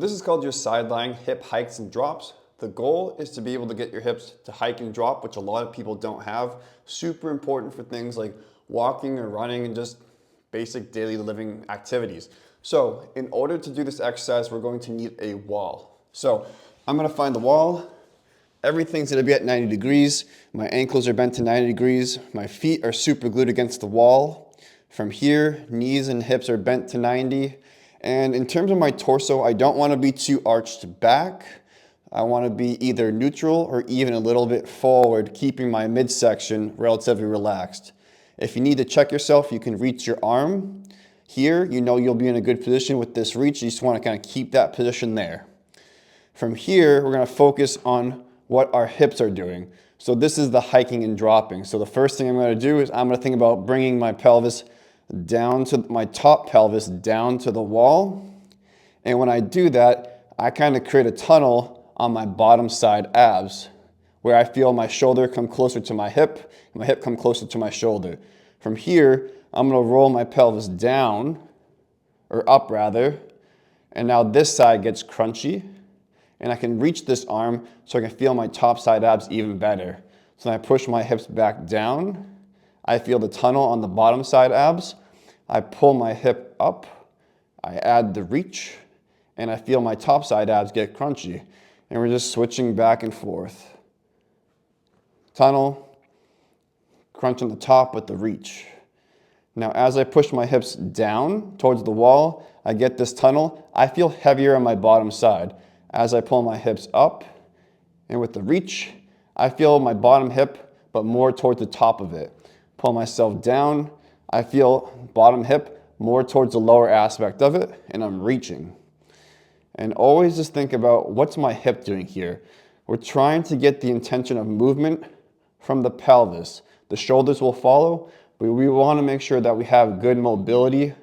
This is called your side-lying hip hikes and drops. The goal is to be able to get your hips to hike and drop, which a lot of people don't have. Super important for things like walking or running and just basic daily living activities. So in order to do this exercise, we're going to need a wall. So I'm gonna find the wall. Everything's gonna be at 90 degrees. My ankles are bent to 90 degrees. My feet are super glued against the wall. From here, knees and hips are bent to 90. And in terms of my torso, I don't wanna be too arched back. I wanna be either neutral or even a little bit forward, keeping my midsection relatively relaxed. If you need to check yourself, you can reach your arm. Here, you know you'll be in a good position with this reach. You just wanna kind of keep that position there. From here, we're gonna focus on what our hips are doing. So this is the hiking and dropping. So the first thing I'm gonna do is I'm gonna think about bringing my pelvis down to my top pelvis, down to the wall. And when I do that, I kind of create a tunnel on my bottom side abs, where I feel my shoulder come closer to my hip, and my hip come closer to my shoulder. From here, I'm gonna roll my pelvis down, or up rather, and now this side gets crunchy, and I can reach this arm so I can feel my top side abs even better. So when I push my hips back down, I feel the tunnel on the bottom side abs. I pull my hip up, I add the reach, and I feel my top side abs get crunchy. And we're just switching back and forth. Tunnel, crunch on the top with the reach. Now, as I push my hips down towards the wall, I get this tunnel. I feel heavier on my bottom side. As I pull my hips up, and with the reach, I feel my bottom hip, but more towards the top of it. Pull myself down, I feel bottom hip more towards the lower aspect of it, and I'm reaching. And always just think about, what's my hip doing here? We're trying to get the intention of movement from the pelvis. The shoulders will follow, but we want to make sure that we have good mobility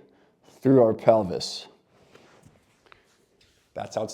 through our pelvis. That's how it's done.